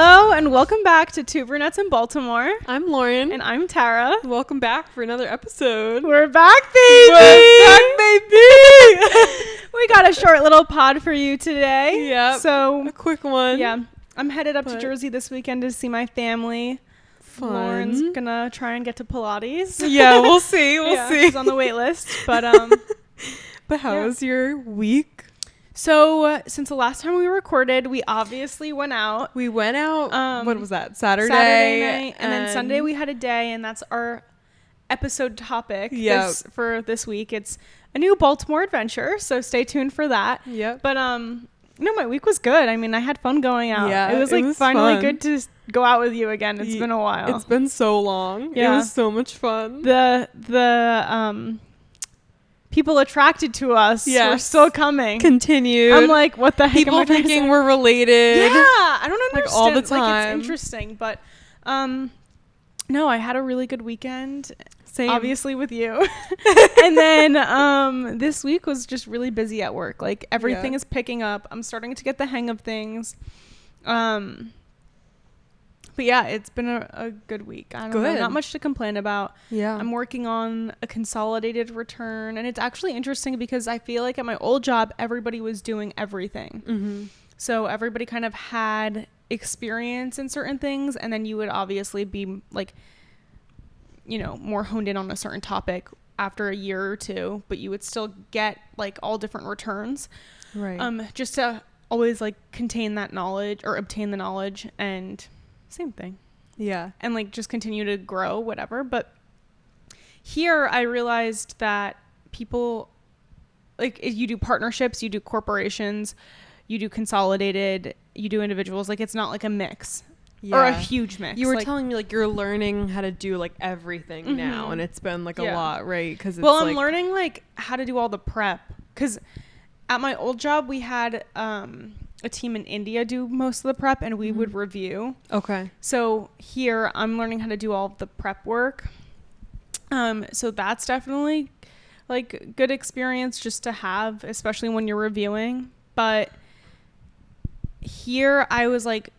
Hello and welcome back to Two Brunettes in Baltimore. I'm Lauren. And I'm Tarah. Welcome back for another episode. We're back, baby! We got a short little pod for you today. Yeah. So a quick one. Yeah. I'm headed up to Jersey this weekend to see my family. Fun. Lauren's gonna try and get to Pilates. Yeah, we'll see. We'll see. She's on the wait list. But But how was your week? So since the last time we recorded, we obviously went out. We went out. What was that? Saturday night, and then Sunday we had a day, and that's our episode topic. For this week. It's a new Baltimore adventure, so stay tuned for that. Yep. But no, my week was good. I mean, I had fun going out. Yeah, it was finally fun. good to go out with you again. It's been a while. It's been so long. Yeah. It was so much fun. The people attracted to us were still coming. Continued. I'm like, what the heck? People thinking we're related. Yeah, I don't understand. Like all the time. Like, it's interesting, but no, I had a really good weekend. Same. Obviously with you. And then this week was just really busy at work. Like everything is picking up. I'm starting to get the hang of things. But yeah, it's been a good week. I don't know, not much to complain about. Yeah. I'm working on a consolidated return, and it's actually interesting because I feel like at my old job, everybody was doing everything. Mm-hmm. So everybody kind of had experience in certain things, and then you would obviously be like, you know, more honed in on a certain topic after a year or two, but you would still get like all different returns. Right. Just to always like contain that knowledge or obtain the knowledge, and same thing. Yeah. And like just continue to grow, whatever. But here I realized that people, like, you do partnerships, you do corporations, you do consolidated, you do individuals. Like, it's not like a mix or a huge mix. You were telling me like you're learning how to do like everything now, and it's been like a lot, right? Because I'm learning like how to do all the prep. Because at my old job we had a team in India do most of the prep, and we would review. Okay. So here I'm learning how to do all of the prep work. So that's definitely like good experience just to have, especially when you're reviewing. But here I was like,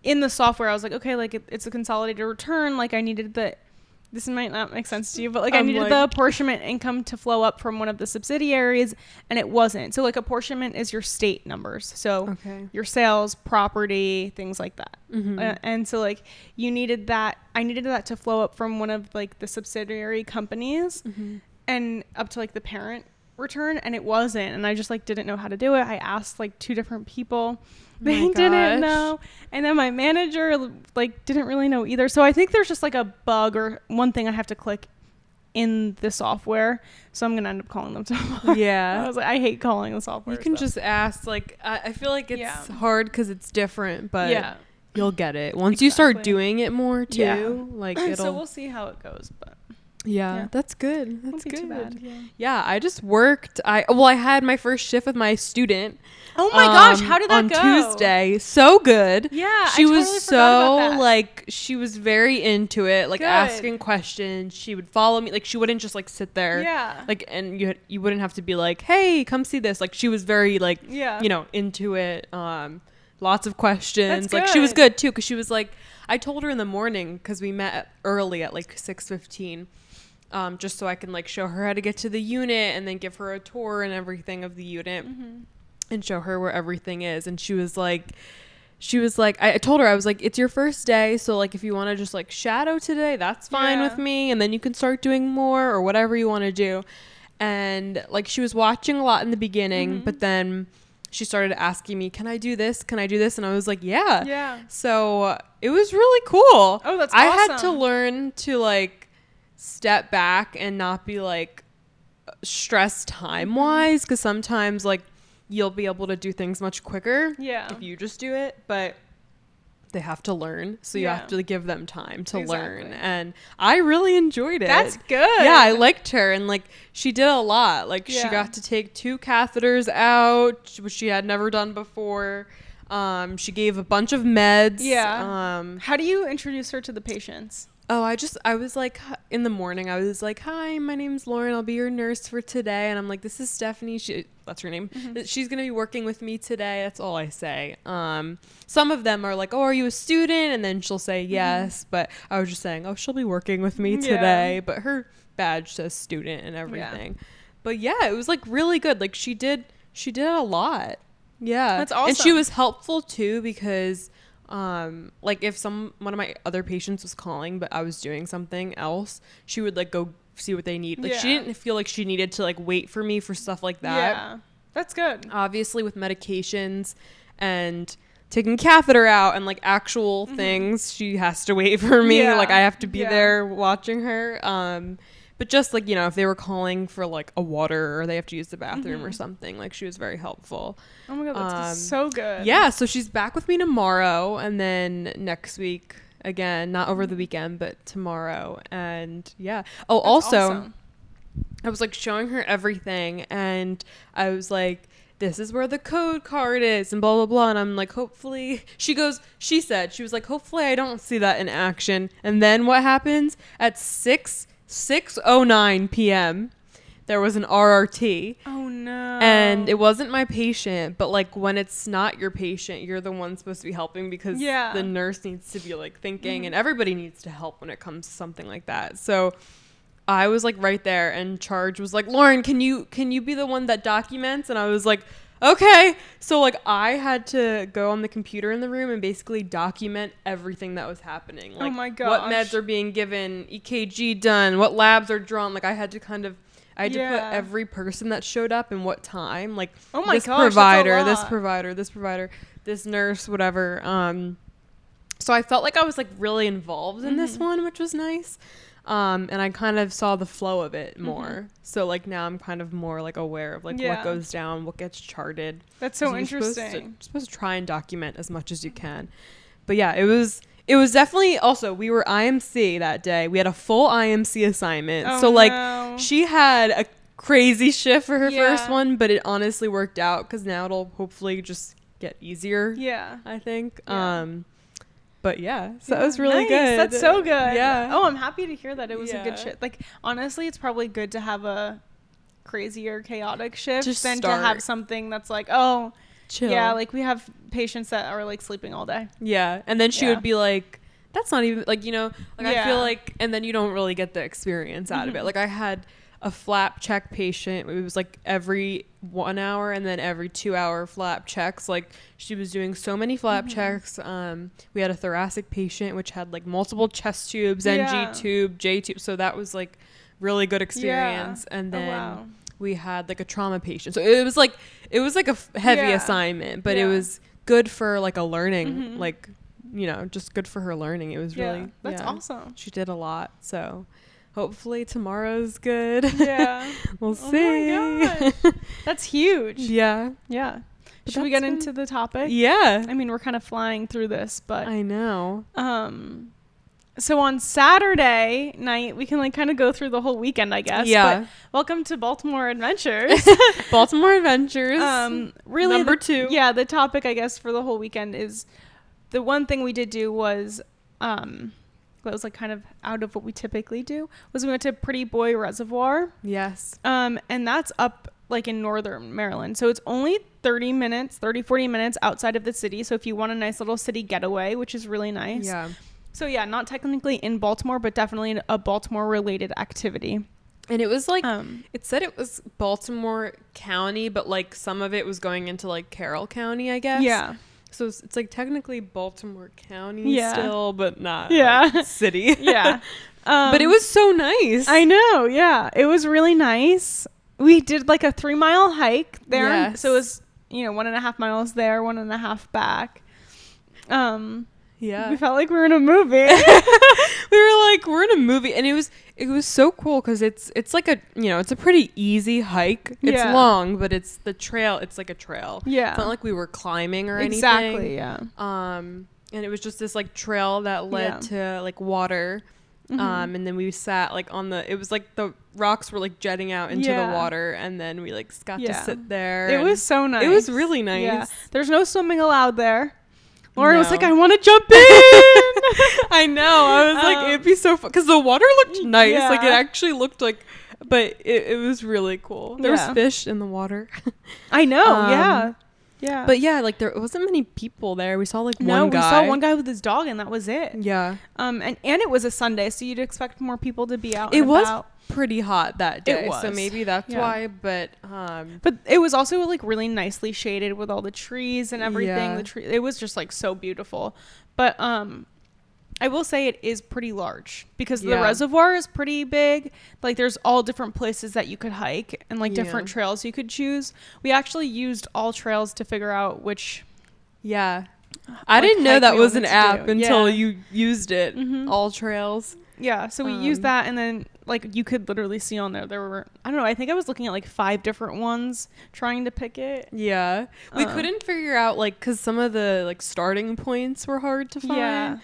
in the software, I was like, okay, like it's a consolidated return. Like I needed this might not make sense to you, but like I needed the apportionment income to flow up from one of the subsidiaries, and it wasn't. So like apportionment is your state numbers. So your sales, property, things like that. Mm-hmm. And so like I needed that to flow up from one of like the subsidiary companies and up to like the parent return, and it wasn't. And I just like didn't know how to do it. I asked like 2 different people. They didn't know. And then my manager like didn't really know either. So I think there's just like a bug or one thing I have to click in the software. So I'm going to end up calling them tomorrow. Yeah. I was like, I hate calling the software. You can just ask. Like, I feel like it's hard because it's different, but you'll get it. Once you start doing it more too, like so we'll see how it goes, but. Yeah, that's good. That's good. Too bad. Yeah, I just worked. I had my first shift with my student. Oh my gosh, how did that go? On Tuesday. So good. Yeah, she was so like she was very into it, like asking questions. She would follow me, like she wouldn't just like sit there. Yeah. Like, and you wouldn't have to be like, "Hey, come see this." Like she was very like you know, into it. Lots of questions. That's like good. she was good too, cuz she was like, I told her in the morning cuz we met early at like 6:15. Just so I can like show her how to get to the unit and then give her a tour and everything of the unit and show her where everything is. And she was like, I told her, I was like, it's your first day. So like, if you want to just like shadow today, that's fine with me. And then you can start doing more or whatever you want to do. And like, she was watching a lot in the beginning, but then she started asking me, can I do this? Can I do this? And I was like, yeah. Yeah. So it was really cool. Oh, that's I awesome. had to learn to like step back and not be like stressed time wise, because sometimes like you'll be able to do things much quicker if you just do it, but they have to learn, so you have to give them time to learn. And I really enjoyed it. That's good. Yeah, I liked her, and like she did a lot. Like she got to take 2 catheters out, which she had never done before. She gave a bunch of meds. How do you introduce her to the patients? Oh, I was like, in the morning, I was like, hi, my name's Lauren. I'll be your nurse for today. And I'm like, this is Stephanie. That's her name. She's going to be working with me today. That's all I say. Some of them are like, oh, are you a student? And then she'll say yes. But I was just saying, oh, she'll be working with me today. But her badge says student and everything. Yeah. But yeah, it was like really good. Like she did a lot. Yeah. That's awesome. And she was helpful too because like if one of my other patients was calling but I was doing something else, she would like go see what they need. Like she didn't feel like she needed to like wait for me for stuff like that. Yeah, that's good. Obviously with medications and taking catheter out and like actual things, she has to wait for me. Like I have to be there watching her. But just like, you know, if they were calling for like a water or they have to use the bathroom or something, like she was very helpful. Oh my God, that's so good. Yeah, so she's back with me tomorrow and then next week again, not over the weekend, but tomorrow. And yeah. Oh, that's also, awesome. I was like showing her everything and I was like, this is where the code card is and blah, blah, blah. And I'm like, hopefully, she was like, hopefully I don't see that in action. And then what happens at 6:09 p.m. there was an RRT. Oh no. And it wasn't my patient, but like when it's not your patient, you're the one supposed to be helping because the nurse needs to be like thinking and everybody needs to help when it comes to something like that. So I was like right there and Charge was like, Lauren, can you be the one that documents? And I was like, okay. So like I had to go on the computer in the room and basically document everything that was happening. Like, oh my gosh. What meds are being given, EKG done, what labs are drawn. Like I had to put every person that showed up and what time. Like this provider, this nurse, whatever. So I felt like I was like really involved in this one, which was nice. And I kind of saw the flow of it more. So like now I'm kind of more like aware of like what goes down, what gets charted. That's so interesting. You're supposed to try and document as much as you can. But yeah, it was definitely also, we were IMC that day. We had a full IMC assignment. Oh, so like no. she had a crazy shift for her first one, but it honestly worked out because now it'll hopefully just get easier. Yeah. I think. Yeah. But yeah, so that was really good. That's so good. Yeah. Oh, I'm happy to hear that it was a good shift. Like, honestly, it's probably good to have a crazier, chaotic shift than to have something that's like, oh, chill. Yeah, like we have patients that are like sleeping all day. Yeah. And then she would be like, that's not even like, you know, like I feel like, and then you don't really get the experience out of it. Like I had a flap check patient. It was like every 1 hour and then every 2 hour flap checks. Like she was doing so many flap checks. We had a thoracic patient which had like multiple chest tubes, NG tube, J tube. So that was like really good experience. And then we had like a trauma patient. So it was like a heavy assignment, but it was good for like a learning, like, you know, just good for her learning. It was really, that's awesome. She did a lot. So hopefully tomorrow's good. Yeah. We'll see. Oh my gosh. That's huge. Yeah. Yeah. Should we get into the topic? Yeah. I mean, we're kind of flying through this, but I know. So on Saturday night, we can like kind of go through the whole weekend, I guess. Yeah. But welcome to Baltimore Adventures. Baltimore Adventures. Really number 2. Yeah. The topic, I guess, for the whole weekend is the one thing we did do was, that was like kind of out of what we typically do, was we went to Prettyboy Reservoir. Yes. And that's up like in northern Maryland. So it's only 40 minutes outside of the city. So if you want a nice little city getaway, which is really nice. Yeah. So yeah, not technically in Baltimore, but definitely a Baltimore related activity. And it was like, it said it was Baltimore County, but like some of it was going into like Carroll County, I guess. Yeah. So it's like technically Baltimore County still, but not like city. Yeah. But it was so nice. I know. Yeah. It was really nice. We did like a 3-mile hike there. Yes. So it was, 1.5 miles there, 1.5 back. Yeah. We felt like we were in a movie. We were like, we're in a movie. And it was so cool because it's like it's a pretty easy hike. It's long, but it's the trail. It's like a trail. Yeah. It's not like we were climbing or anything. Exactly, yeah. And it was just this like trail that led to like water. And then we sat like it was like the rocks were like jetting out into the water. And then we like got to sit there. It was so nice. It was really nice. Yeah. There's no swimming allowed there. Lauren was like, I want to jump in. I know. I was like, it'd be so fun because the water looked nice. Yeah. Like it actually looked like, but it was really cool. There was fish in the water. I know. Yeah. Yeah. But yeah, like there wasn't many people there. We saw like one guy. We saw one guy with his dog, and that was it. Yeah. And it was a Sunday, so you'd expect more people to be out. It and was about. Pretty hot that day, It was. so maybe that's why. But it was also like really nicely shaded with all the trees and everything. Yeah. It was just like so beautiful. But I will say it is pretty large because the reservoir is pretty big. Like there's all different places that you could hike and like different trails you could choose. We actually used all trails to figure out which. Yeah. I didn't know that was an app until you used it. Mm-hmm. All trails. Yeah. So we used that, and then like you could literally see on there were, I don't know, I think I was looking at like 5 different ones trying to pick it. Yeah. We couldn't figure out like, cause some of the like starting points were hard to find. Yeah.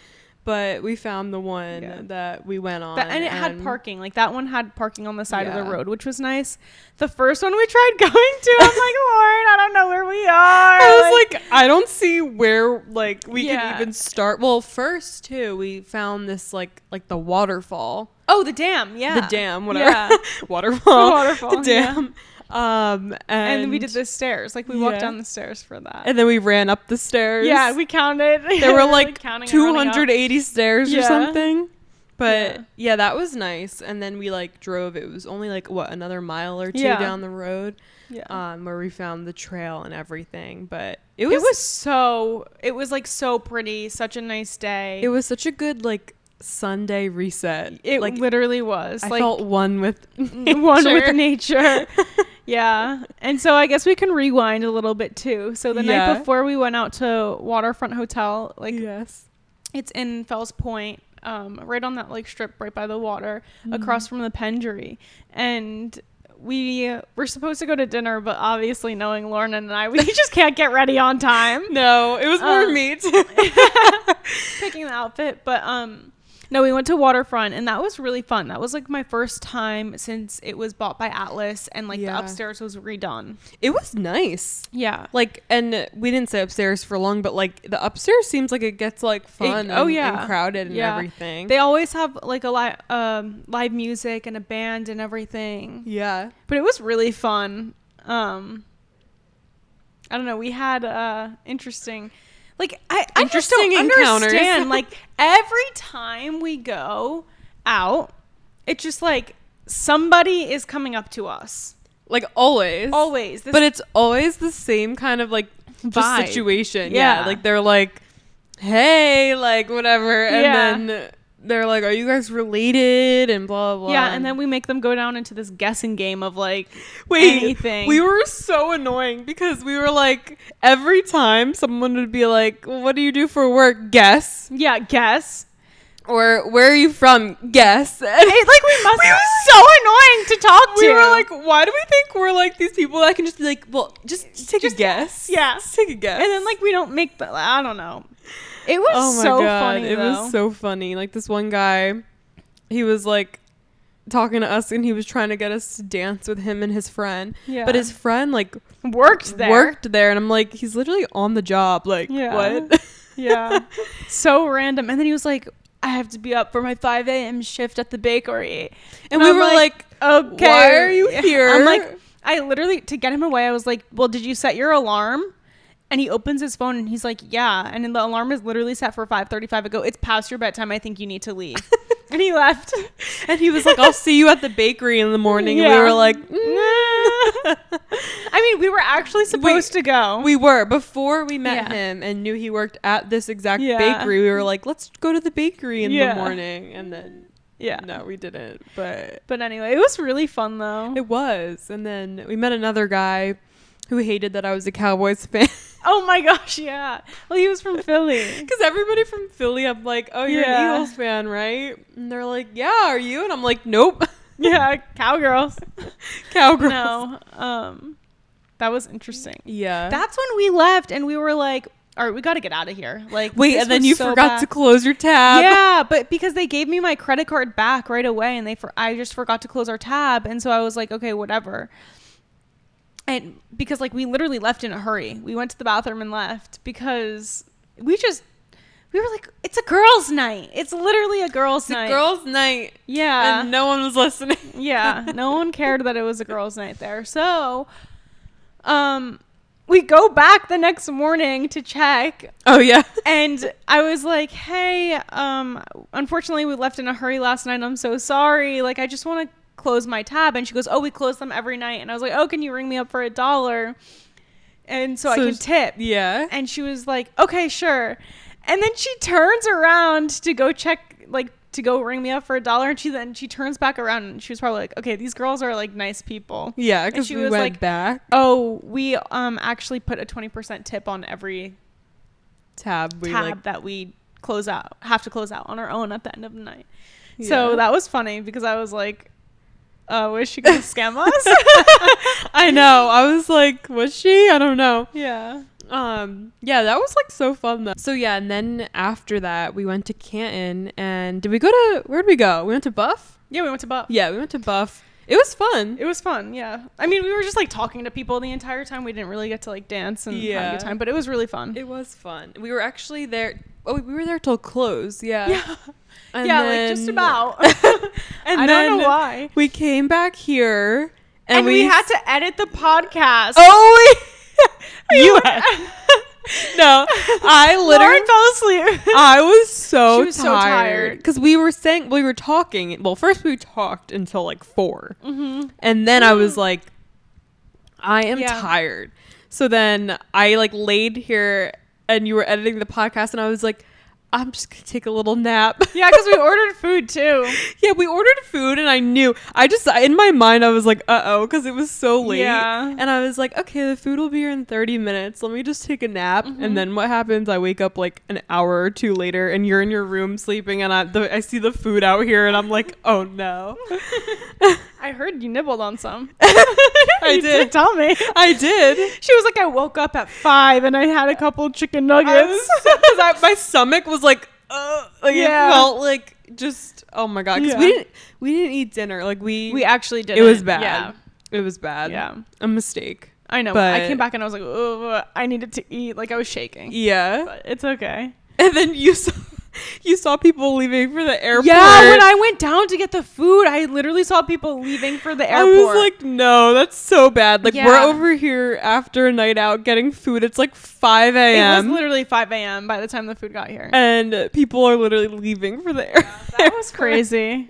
But we found the one that we went on. And it had parking. Like, that one had parking on the side of the road, which was nice. The first one we tried going to, I'm like, Lauren, I don't know where we are. I was like, I don't see where, like, we can even start. Well, first, too, we found this, like the waterfall. Oh, the dam, yeah. The dam, whatever. Yeah. Waterfall. The waterfall, the dam. Yeah. And then we did the stairs. Like, we walked down the stairs for that. And then we ran up the stairs. Yeah, we counted. There were like 280 stairs or something. But yeah, that was nice. And then we like drove. It was only like another mile or two down the road. Yeah. Where we found the trail and everything. But it was like so pretty. Such a nice day. It was such a good like Sunday reset. It like, literally was. I felt one with nature. One with nature. Yeah. And so I guess we can rewind a little bit too. So the night before we went out to Waterfront Hotel, like it's in Fells Point, right on that like strip right by the water, across from the Pendery. And we were supposed to go to dinner, but obviously knowing Lorna and I, we just can't get ready on time. No, it was more me too. Picking the outfit. But no, we went to Waterfront, and that was really fun. That was like my first time since it was bought by Atlas, and like the upstairs was redone. It was nice. Yeah. Like, and we didn't say upstairs for long, but like the upstairs seems like it gets like fun and crowded and everything. They always have like a live music and a band and everything. Yeah. But it was really fun. I don't know. We had interesting... Like, I just don't understand. Like, every time we go out, it's just like somebody is coming up to us. Like, always. Always. But it's always the same kind of, like, just situation. Yeah. Like, they're like, hey, like, whatever. And then they're like, are you guys related? And blah, blah. Yeah, and then we make them go down into this guessing game of, like, anything. We were so annoying because we were like, every time someone would be like, what do you do for work? Guess. Yeah, guess. Or where are you from? Guess. And we were so annoying to talk to. We were like, why do we think we're like these people that can just be like, well, just take a guess. Yeah. Just take a guess. And then like we don't make I don't know. It was so funny. It was so funny. Like this one guy, he was like talking to us and he was trying to get us to dance with him and his friend. Yeah. But his friend like worked there. And I'm like, he's literally on the job. Like, what? Yeah. So random. And then he was like, I have to be up for my 5 a.m. shift at the bakery. And we were like, okay, why are you here? I'm like, I literally, to get him away, I was like, well, did you set your alarm? And he opens his phone and he's like, yeah. And then the alarm is literally set for 5:35. I go, it's past your bedtime. I think you need to leave. And he left. And he was like, I'll see you at the bakery in the morning. Yeah. And we were like, I mean, we were actually supposed to go. We were. Before we met him and knew he worked at this exact bakery, we were like, let's go to the bakery in the morning. And then, no, we didn't. But anyway, it was really fun, though. It was. And then we met another guy who hated that I was a Cowboys fan. Oh my gosh, yeah. Well, he was from Philly. Because everybody from Philly, I'm like, oh, you're an Eagles fan, right? And they're like, yeah, are you? And I'm like, nope. Yeah, Cowgirls. Cowgirls. No. That was interesting. Yeah. That's when we left and we were like, all right, we got to get out of here. Like, wait, and then you forgot to close your tab. Yeah, but because they gave me my credit card back right away and I just forgot to close our tab. And so I was like, okay, whatever. And because like we literally left in a hurry. We went to the bathroom and left because we we were like, it's a girls' night. It's literally a girls' night. It's a girls' night. Yeah. And no one was listening. Yeah. No one cared that it was a girls' night there. So, we go back the next morning to check. Oh, yeah. And I was like, hey, unfortunately, we left in a hurry last night. I'm so sorry. Like, I just want to close my tab. And she goes, oh, we close them every night. And I was like, oh, can you ring me up for $1? And so I can tip. Yeah. And she was like, okay, sure. And then she turns around to go check, like, to go ring me up for $1. And she turns back around and she was probably like, okay, these girls are like nice people. Yeah, because we went like, back. Oh, we actually put a 20% tip on every tab that we have to close out on our own at the end of the night. Yeah. So that was funny because I was like, was she gonna scam us? I know. I was like, was she? I don't know. Yeah. Yeah, that was like so fun though. So yeah, and then after that we went to Canton, and where did we go? We went to Buff? Yeah, we went to Buff. Yeah, we went to Buff. It was fun. It was fun, yeah. I mean, we were just like talking to people the entire time. We didn't really get to like dance and have a good time, but it was really fun. It was fun. We were actually there. Oh, we were there till close. Yeah. Yeah. And yeah, then, like just about. And I don't know why. We came back here and we had to edit the podcast. Oh, you had. No, I literally Lauren fell asleep. I was so She was so tired because we were talking. Well, first we talked until like 4, and then I was like, I am tired. So then I like laid here, and you were editing the podcast, and I was like, I'm just gonna take a little nap. Yeah, because we ordered food too. Yeah, we ordered food, and I knew. In my mind, I was like, because it was so late. Yeah. And I was like, okay, the food will be here in 30 minutes. Let me just take a nap. And then what happens? I wake up like an hour or 2 later, and you're in your room sleeping, and I see the food out here, and I'm like, oh no. I heard you nibbled on some. I did. Tell me. I did. She was like, I woke up at 5 and I had a couple chicken nuggets. Because my stomach was like, it felt like just, oh my god. Because we didn't eat dinner. Like we actually didn't. It was bad. Yeah. It was bad. Yeah. A mistake. I know. But I came back and I was like, oh, I needed to eat. Like I was shaking. Yeah. But it's okay. And then you saw people leaving for the airport. Yeah, when I went down to get the food, I literally saw people leaving for the airport. I was like, no, that's so bad. Like, we're over here after a night out getting food. It's like 5 a.m. It was literally 5 a.m. by the time the food got here. And people are literally leaving for the airport. That was crazy.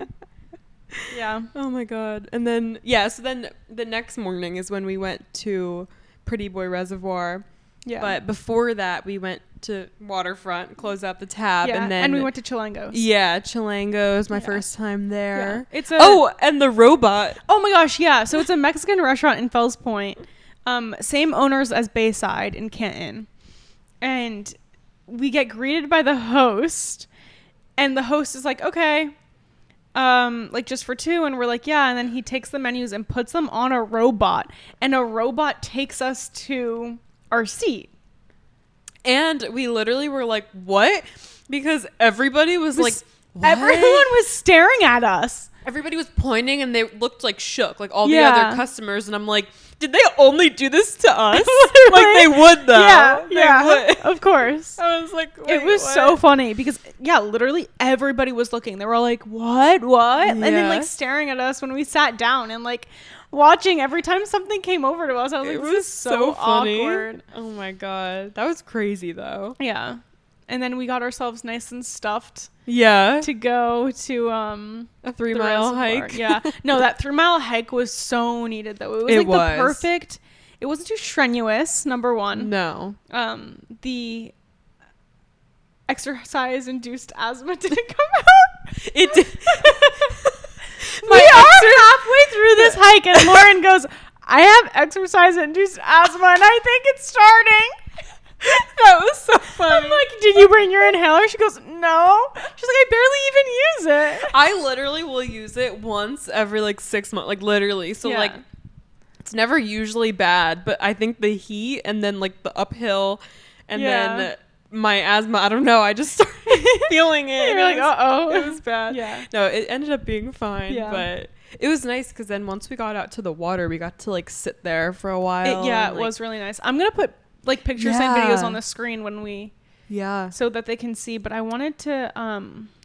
Yeah. Oh, my God. And then, so then the next morning is when we went to Prettyboy Reservoir. Yeah. But before that, we went to Waterfront, close out the tab, and we went to Chilangos. Yeah, Chilangos, my first time there. Yeah. It's and the robot. Oh my gosh, yeah. So it's a Mexican restaurant in Fells Point. Same owners as Bayside in Canton. And we get greeted by the host, and the host is like, okay, like just for 2, and we're like, yeah, and then he takes the menus and puts them on a robot, and a robot takes us to our seat. And we literally were like, what? Because everybody was like, what? Everyone was staring at us. Everybody was pointing, and they looked like shook, like all the other customers. And I'm like, did they only do this to us? Like they would though. Yeah, would. Of course. I was like, it was so funny because literally everybody was looking. They were all like, what? Yeah. And then like staring at us when we sat down and like watching every time something came over to us. I was like, this is so funny. Awkward. Oh my God. That was crazy though. Yeah. And then we got ourselves nice and stuffed. Yeah. To go to a 3-mile hike. Yeah. No, that 3-mile hike was so needed though. It was the perfect. It wasn't too strenuous, number one. No. The exercise induced asthma didn't come out. It did. We are halfway through this hike and Lauren goes, I have exercise induced asthma and I think it's starting. That was so funny. I'm like, did you bring your inhaler? She goes, no. She's like, I barely even use it. I literally will use it once every like 6 months, like literally. So like, it's never usually bad, but I think the heat and then like the uphill and then my asthma, I don't know. I just started feeling it. You're like, uh-oh. It was bad. Yeah. No, it ended up being fine, but it was nice because then once we got out to the water, we got to like sit there for a while. It was really nice. I'm going to put like pictures and videos on the screen when we Yeah. so that they can see. But I wanted to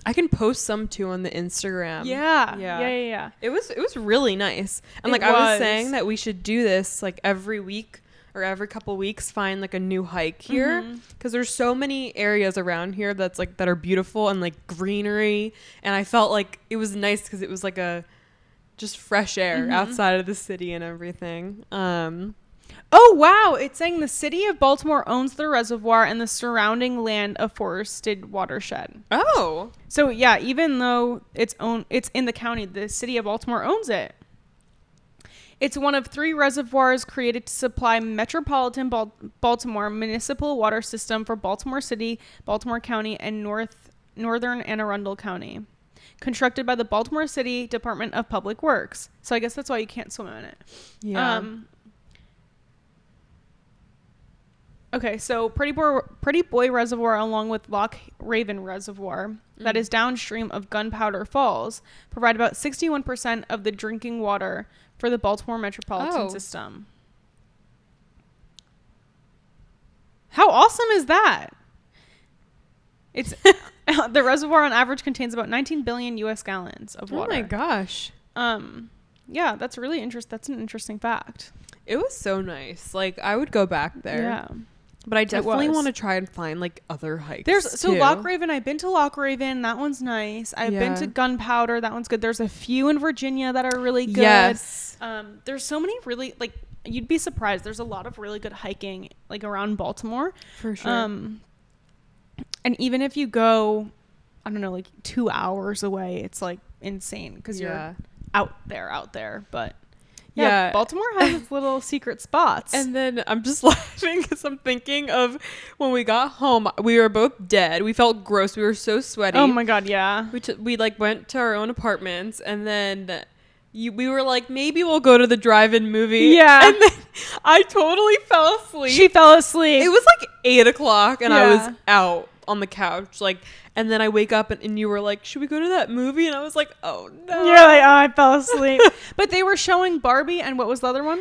I can post some too on the Instagram. Yeah. It was really nice. And like I was saying that we should do this like every week or every couple weeks, find like a new hike here, because there's so many areas around here that's like that are beautiful and like greenery, and I felt like it was nice because it was like a just fresh air outside of the city and everything. Oh wow, it's saying the city of Baltimore owns the reservoir and the surrounding land a forested watershed. Oh, so yeah, even though it's in the county, the city of Baltimore owns it. It's one of 3 reservoirs created to supply metropolitan Baltimore municipal water system for Baltimore City, Baltimore County, and northern Anne Arundel County. Constructed by the Baltimore City Department of Public Works. So I guess that's why you can't swim in it. Yeah. Okay, so Prettyboy Reservoir, along with Loch Raven Reservoir, that is downstream of Gunpowder Falls, provide about 61% of the drinking water for the Baltimore metropolitan system. How awesome is that? It's the reservoir on average contains about 19 billion U.S. gallons of water. Oh my gosh. Yeah, that's really interesting. That's an interesting fact. It was so nice. Like I would go back there. Yeah. But I definitely want to try and find like other hikes. So Loch Raven, I've been to Loch Raven. That one's nice. I've been to Gunpowder. That one's good. There's a few in Virginia that are really good. Yes. There's so many really, like, you'd be surprised. There's a lot of really good hiking like around Baltimore. For sure. And even if you go, I don't know, like 2 hours away, it's like insane because you're out there. But yeah, Baltimore has its little secret spots. And then I'm just laughing because I'm thinking of when we got home, we were both dead. We felt gross. We were so sweaty. Oh my God, yeah. We like went to our own apartments, and then we were like, maybe we'll go to the drive-in movie. Yeah. And then I totally fell asleep. She fell asleep. It was like 8 o'clock and I was out on the couch, like, and then I wake up and you were like, should we go to that movie? And I was like, oh no. You're like, oh, I fell asleep. But they were showing Barbie, and what was the other one?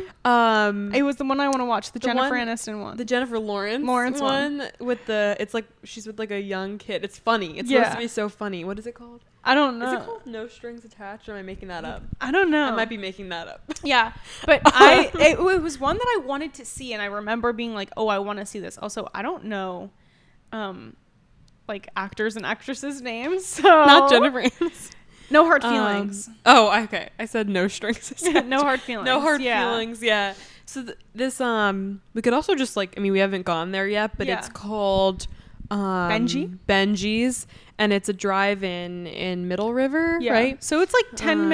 It was the one I want to watch, the Jennifer Aniston one. The Jennifer Lawrence one with it's like she's with like a young kid. It's funny. It's supposed to be so funny. What is it called? I don't know. Is it called No Strings Attached, or am I making that up? I don't know. I might be making that up. Yeah. But it was one that I wanted to see, and I remember being like, oh, I want to see this. Also, I don't know like actors and actresses' names. So not Jennifer Aniston. No hard feelings. Oh, okay. I said no strings. No hard feelings. No hard feelings. Yeah. So this we could also just like, I mean, we haven't gone there yet, but it's called Benji's, and it's a drive-in Middle River, right? So it's like 15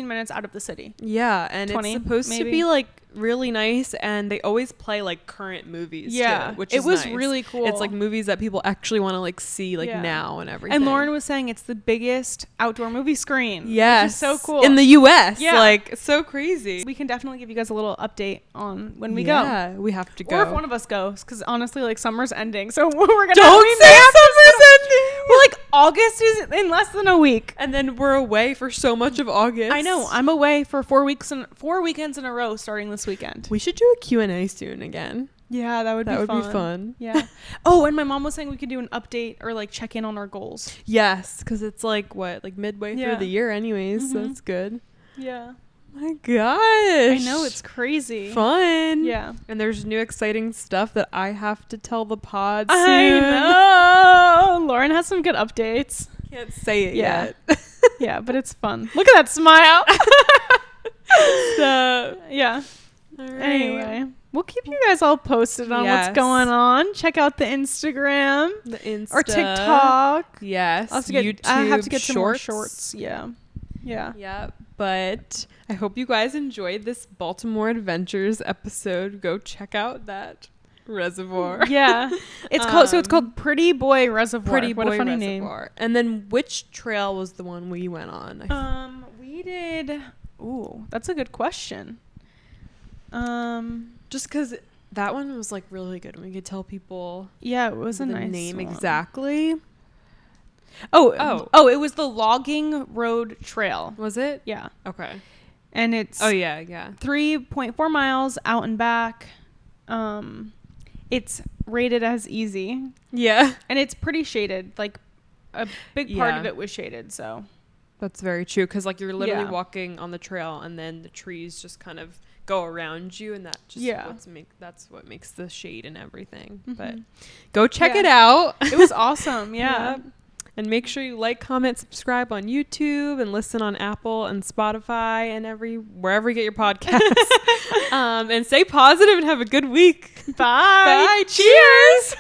minutes out of the city. Yeah, and 20, it's supposed to be like really nice, and they always play like current movies too, which is nice. Really cool. It's like movies that people actually want to like see like now and everything. And Lauren was saying it's the biggest outdoor movie screen. Yes. Which is so cool. In the US. Yeah. Like so crazy. We can definitely give you guys a little update on when we go. Yeah, we have to go. Or if one of us goes, because honestly, like summer's ending, so we're gonna don't say summer's ending. Well, like August is in less than a week, and then we're away for so much of August. I know. I'm away for 4 weekends in a row starting this weekend. We should do a Q&A soon again. Yeah, that would be fun. Yeah. Oh, and my mom was saying we could do an update or like check in on our goals. Yes, because it's like midway through the year anyways, so that's good. Yeah. My gosh. I know, it's crazy. Fun. Yeah. And there's new exciting stuff that I have to tell the pod soon. I know. Lauren has some good updates. Can't say it yet. Yeah, but it's fun. Look at that smile. So, yeah. All right. Anyway, we'll keep you guys all posted on what's going on. Check out the Instagram. The Insta. Or TikTok. Yes. YouTube I have to get some more shorts. Yeah. Yeah. Yeah. But I hope you guys enjoyed this Baltimore Adventures episode. Go check out that reservoir. Yeah. It's called Prettyboy Reservoir. What a funny name. And then which trail was the one we went on? We did. Ooh, that's a good question. Just because that one was like really good. We could tell people. Yeah, it was a nice name one. Exactly. Oh, it was the Logging Road Trail. Was it? Yeah. Okay. And it's 3.4 miles out and back. it's rated as easy. Yeah. And it's pretty shaded. Like a big part of it was shaded, so. That's very true, because like you're literally walking on the trail and then the trees just kind of go around you, and that just that's what makes the shade and everything. But go check it out. It was awesome. Yeah. And make sure you like, comment, subscribe on YouTube, and listen on Apple and Spotify and wherever you get your podcasts. And stay positive and have a good week. Bye. Bye. Cheers.